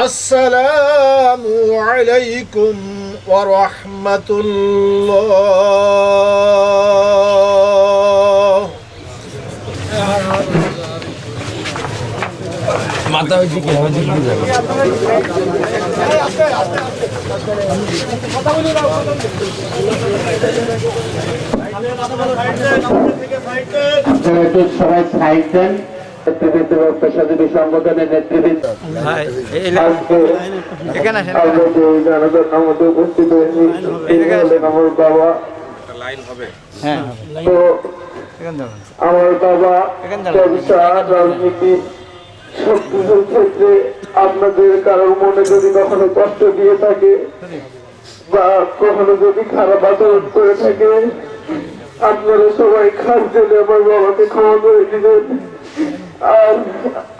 আসসালামু আলাইকুম ওয়া রাহমাতুল্লাহ। মাথা হয়েছে কি হবে সবাই সাইড দেন। নেতৃবৃন্দ পেশাজীবী সংগঠনের নেতৃবৃন্দ আমাদের উপস্থিত হয়েছি আমার বাবা। তো আমার বাবা ব্যবসা রাজনীতি সবকিছুর ক্ষেত্রে আপনাদের কারোর মনে যদি কখনো কষ্ট দিয়ে থাকে বা কখনো যদি খারাপ আচরণ করে থাকে, আপনারা সবাই খাস দিলে আমার বাবাকে ক্ষমা করে দিবেন। আর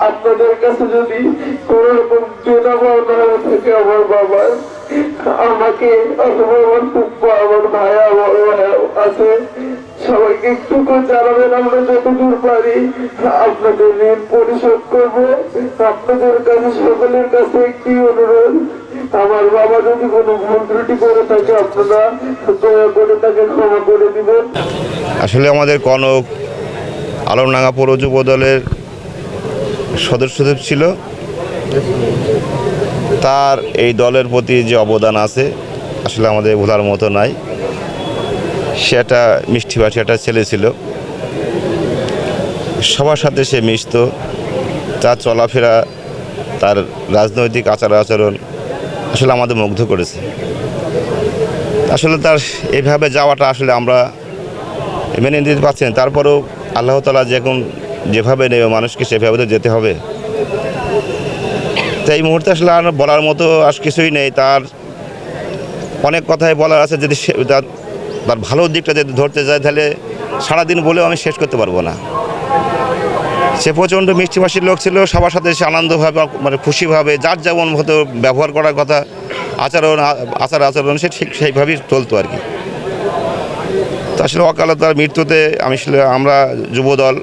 আপনাদের কাছে যদি কোন রকম দেনা পাওনা থাকে আমার বাবার, আমাকে অথবা আমার পুপ্পা, আমার ভাইয়া, বড় ভাইয়া আছে, সবাইকে একটু করে জানাবেন। আমরা যতদূর পারি আপনাদের ঋণ পরিশোধ করবো। আপনাদের কাছে সকলের কাছে একটি অনুরোধ, আমার বাবা যদি কোনো ভুল ত্রুটি করে থাকে আপনারা দয়া করে তাকে ক্ষমা করে দিবেন। আসলে আমাদের কনক আলমডাঙ্গা পৌর যুব দলের সদস্য ছিল। তার এই দলের প্রতি যে অবদান আছে আসলে আমাদের ভোলার মতো নাই। সে একটা মিষ্টিভাষী একটা ছেলে ছিল, সবার সাথে সে মিশত। তার চলাফেরা, তার রাজনৈতিক আচার আচরণ আসলে আমাদের মুগ্ধ করেছে। আসলে তার এইভাবে যাওয়াটা আসলে আমরা মেনে নিতে পারছি না। তারপরেও আল্লাহ তাআলা যেভাবে নেবে মানুষকে সেভাবে তো যেতে হবে। তো এই মুহূর্তে আসলে আর বলার মতো আর কিছুই নেই। তার অনেক কথাই বলার আছে। যদি তার ভালো দিকটা যদি ধরতে যায় তাহলে সারাদিন বলেও আমি শেষ করতে পারবো না। সে প্রচণ্ড মিষ্টিভাষীর লোক ছিল। সবার সাথে সে আনন্দভাবে, মানে খুশিভাবে, যার যেমন হতো ব্যবহার করার কথা, আচার আচরণ সে ঠিক সেইভাবেই চলতো আর কি। তো আসলে অকালে তার মৃত্যুতে আমরা যুবদল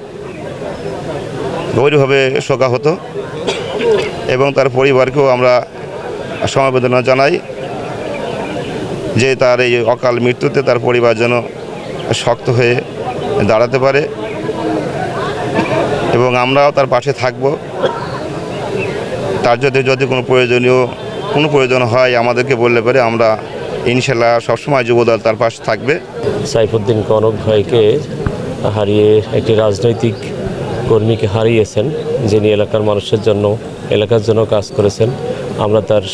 গভীরভাবে শোকাহত এবং তার পরিবারকেও আমরা সমবেদনা জানাই যে তার এই অকাল মৃত্যুতে তার পরিবার যেন শক্ত হয়ে দাঁড়াতে পারে এবং আমরাও তার পাশে থাকব। তার যদি কোনো প্রয়োজন হয় আমাদেরকে বললে পারে, আমরা ইনশাল্লাহ সবসময় যুবদল তার পাশে থাকবে। সাইফুদ্দিন কনক ভাইকে হারিয়ে একটি রাজনৈতিক কর্মীকে হারিয়েছেন, যিনি এলাকার মানুষের জন্য, এলাকার জন্য কাজ করেছেন। আমরা তার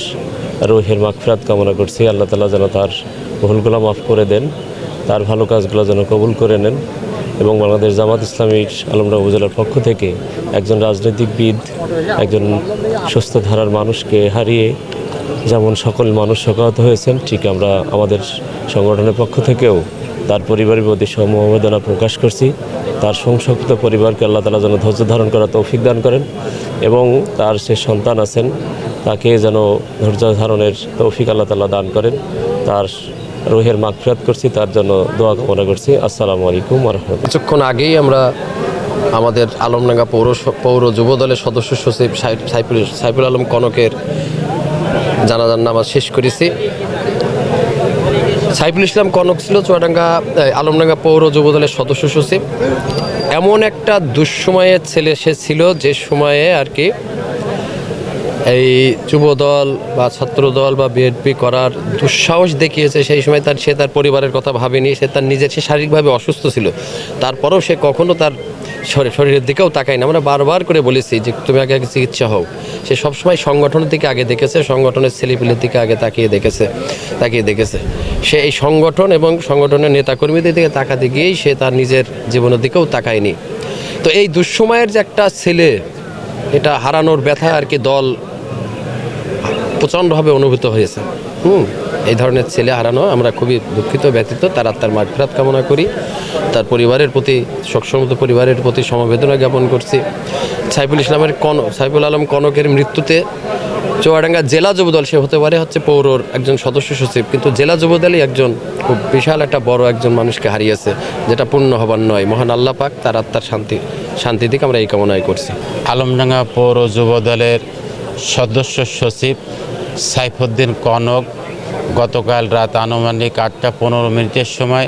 রুহের মাগফিরাত কামনা করছি। আল্লাহ তাআলা যেন তার ভুলগুলো মাফ করে দেন, তার ভালো কাজগুলো যেন কবুল করে নেন এবং বাংলাদেশ জামাত ইসলামীর আলমডাঙ্গা উপজেলার পক্ষ থেকে একজন রাজনৈতিকবিদ, একজন সুস্থ ধারার মানুষকে হারিয়ে যেমন সকল মানুষ শোকাহত হয়েছেন, ঠিক আমরা আমাদের সংগঠনের পক্ষ থেকেও তার পরিবারের প্রতি সমবেদনা প্রকাশ করছি। তার সংসক্ত পরিবারকে আল্লাহ তাআলা যেন ধৈর্য ধারণ করার তৌফিক দান করেন এবং তার যে সন্তান আছেন তাকে যেন ধৈর্য ধারণের তৌফিক আল্লাহ তাআলা দান করেন। তার রুহের মাগফিরাত করছি, তার জন্য দোয়া কামনা করছি। আসসালামু আলাইকুম ওয়া রাহমাতুল্লাহ। কিছুক্ষণ আগেই আমরা আমাদের আলমডাঙ্গা পৌর যুব দলের সদস্য সচিব সাইফুল আলম কনকের জানাজার নামাজ শেষ করেছি। সাইফুল ইসলাম কনক ছিল আলমডাঙ্গা পৌর যুব দলের সদস্য সচিব। এমন একটা দুঃসময়ের ছেলে সে ছিল, যে সময়ে আর কি এই যুবদল বা ছাত্রদল বা বিএনপি করার দুঃসাহস দেখিয়েছে। সেই সময় সে তার পরিবারের কথা ভাবেনি। সে শারীরিকভাবে অসুস্থ ছিল, তারপরেও সে কখনো তার শরীরের দিকেও তাকায় না। আমরা বারবার করে বলেছি যে তুমি আগে চিকিৎসা হও। সে সবসময় সংগঠনের দিকে আগে দেখেছে, সংগঠনের ছেলেপিলের দিকে আগে তাকিয়ে দেখেছে। সে এই সংগঠন এবং সংগঠনের নেতাকর্মীদের দিকে তাকাতে গিয়েই সে তার নিজের জীবনের দিকেও তাকায়নি। তো এই দুঃসময়ের যে একটা ছেলে, এটা হারানোর ব্যথা আর কি দল প্রচণ্ডভাবে অনুভূত হয়েছে। এই ধরনের ছেলে হারানো আমরা খুবই দুঃখিত, ব্যথিত। তার আত্মার মাগফিরাত কামনা করি। তার পরিবারের প্রতি, শোকসন্তপ্ত পরিবারের প্রতি সমবেদনা জ্ঞাপন করছি। সাইফুল আলম কনকের মৃত্যুতে চুয়াডাঙ্গা জেলা যুবদল, সে হতে পারে পৌরর একজন সদস্য সচিব, কিন্তু জেলা যুবদলই একজন খুব বিশাল একটা বড় একজন মানুষকে হারিয়েছে, যেটা পূর্ণ হবার নয়। মহান আল্লাহ পাক তার আত্মার শান্তি দিকে আমরা এই কামনাই করছি। আলমডাঙ্গা পৌর যুবদলের সদস্য সচিব সাইফুদ্দিন কনক গতকাল রাত আনুমানিক 8:15 সময়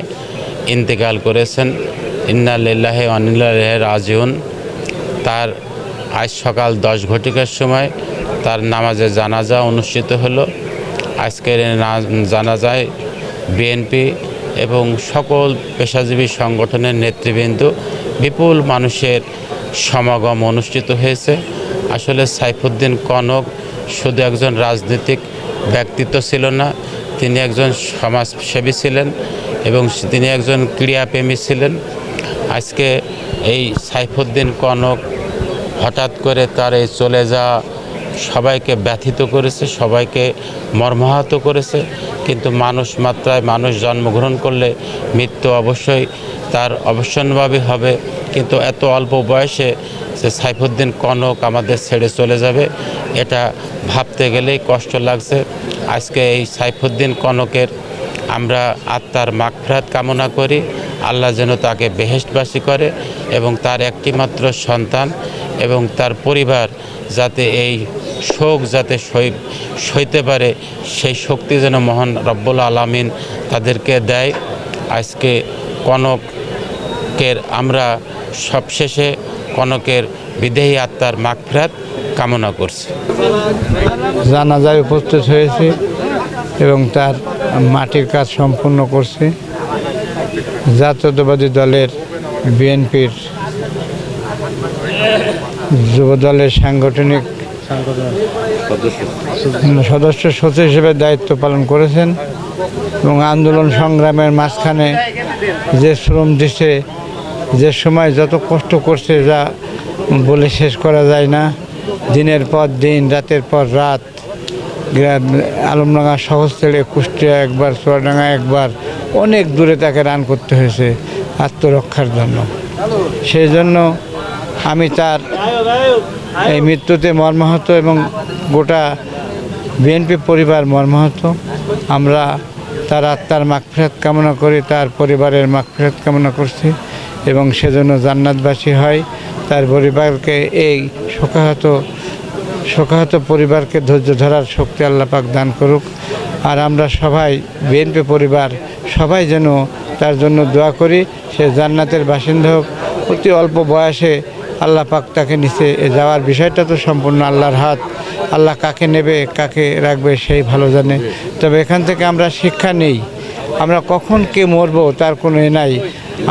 ইন্তেকাল করেছেন। ইন্না লিল্লাহি ওয়া ইন্না ইলাইহি রাজিউন। তার আজ সকাল 10 ঘটিকার সময় তার নামাজে জানাজা অনুষ্ঠিত হলো। আজকের জানাজায় বিএনপি এবং সকল পেশাজীবী সংগঠনের নেতৃবৃন্দ, বিপুল মানুষের সমাগম অনুষ্ঠিত হয়েছে। আসলে সাইফুদ্দিন কনক শুধু একজন রাজনৈতিক ব্যক্তিত্ব ছিল না, তিনি একজন সমাজসেবী ছিলেন এবং তিনি একজন ক্রীড়াপ্রেমী ছিলেন। আজকে এই সাইফুদ্দিন কনক হঠাৎ করে তার এই চলে যাওয়া সবাইকে ব্যথিত করেছে, সবাইকে মর্মাহত করেছে। কিন্তু মানুষ মাত্রায় মানুষ জন্মগ্রহণ করলে মৃত্যু অবশ্যই তার অবশ্যম্ভাবী হবে। কিন্তু এত অল্প বয়সে যে সাইফুদ্দিন কনক আমাদের ছেড়ে চলে যাবে, এটা ভাবতে গেলেই কষ্ট লাগছে। আজকে এই সাইফুদ্দিন কনকের আমরা আত্মার মাগফিরাত কামনা করি। আল্লাহ যেন তাকে বেহেশতবাসী করে এবং তার একটিমাত্র সন্তান এবং তার পরিবার যাতে এই শোক যাতে সইতে পারে, সেই শক্তি যেন মহান রব্বুল আলামিন তাদেরকে দেয়। আজকে কনকের আমরা সবশেষে কনকের বিদেহী আত্মার মাগফিরাত কামনা করছি। জানাজায় উপস্থিত হয়েছি এবং তার মাটির কাজ সম্পূর্ণ করছি। জাতীয়তাবাদী দলের বিএনপির যুব দলের সাংগঠনিক সদস্য সচিব হিসেবে দায়িত্ব পালন করেছেন এবং আন্দোলন সংগ্রামের মাঝখানে যে শ্রম দিছে, যে সময় যত কষ্ট করছে যা বলে শেষ করা যায় না। দিনের পর দিন, রাতের পর রাত, আলমডাঙ্গা শহর ছেড়ে কুষ্টিয়া একবার, চুয়াডাঙ্গা একবার, অনেক দূরে তাকে রান করতে হয়েছে আত্মরক্ষার জন্য। সেই জন্য আমি তার এই মৃত্যুতে মর্মাহত এবং গোটা বিএনপি পরিবার মর্মাহত। আমরা তার আত্মার মাগফিরাত কামনা করি, তার পরিবারের মাগফিরাত কামনা করছি এবং সেজন্য জান্নাতবাসী হয়। তার পরিবারকে এই শোকাহত পরিবারকে ধৈর্য ধরার শক্তি আল্লাহ পাক দান করুক। আর আমরা সবাই বিএনপি পরিবার সবাই যেন তার জন্য দোয়া করি, সে জান্নাতের বাসিন্দা হোক। অতি অল্প বয়সে আল্লাহ পাক তাকে নিচে যাওয়ার বিষয়টা তো সম্পূর্ণ আল্লাহর হাত। আল্লাহ কাকে নেবে কাকে রাখবে সেই ভালো জানে। তবে এখান থেকে আমরা শিক্ষা নেই, আমরা কখন কে মরবো তার কোনো নাই।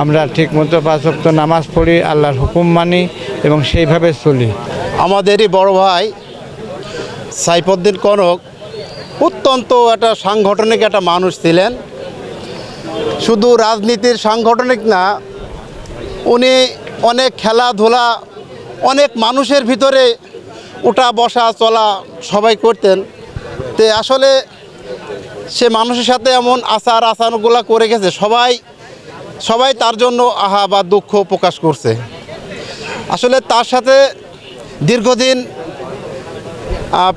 আমরা ঠিকমতো 5 ওয়াক্ত নামাজ পড়ি, আল্লাহর হুকুম মানি এবং সেইভাবে চলি। আমাদেরই বড় ভাই সাইফুদ্দিন কনক অত্যন্ত একটা সাংগঠনিক একটা মানুষ ছিলেন। শুধু রাজনীতির সাংগঠনিক না, উনি অনেক খেলাধুলা, অনেক মানুষের ভিতরে উঠা বসা চলা সবাই করতেন। তে আসলে সে মানুষের সাথে এমন আচরণগুলো করে গেছে, সবাই তার জন্য আহা বা দুঃখ প্রকাশ করছে। আসলে তার সাথে দীর্ঘদিন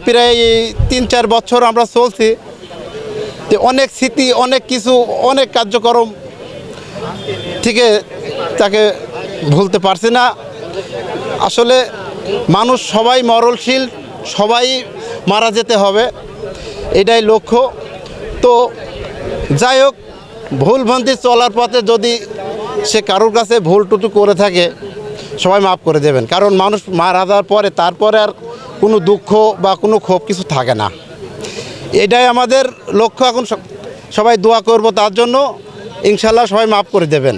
প্রায় 3-4 বছর আমরা চলছি। তো অনেক স্মৃতি, অনেক কিছু, অনেক কার্যক্রম থেকে তাকে ভুলতে পারছি না। আসলে মানুষ সবাই মরণশীল, সবাই মারা যেতে হবে, এটাই লক্ষ্য। তো যাই হোক, ভুলভ্রান্তি চলার পথে যদি সে কারোর কাছে ভুল টুটু করে থাকে, সবাই মাফ করে দেবেন। কারণ মানুষ মারা যাওয়ার পরে তারপরে আর কোনো দুঃখ বা কোনো ক্ষোভ কিছু থাকে না। এটাই আমাদের লক্ষ্য। এখন সবাই দোয়া করব তার জন্য, ইনশাল্লাহ সবাই মাফ করে দেবেন।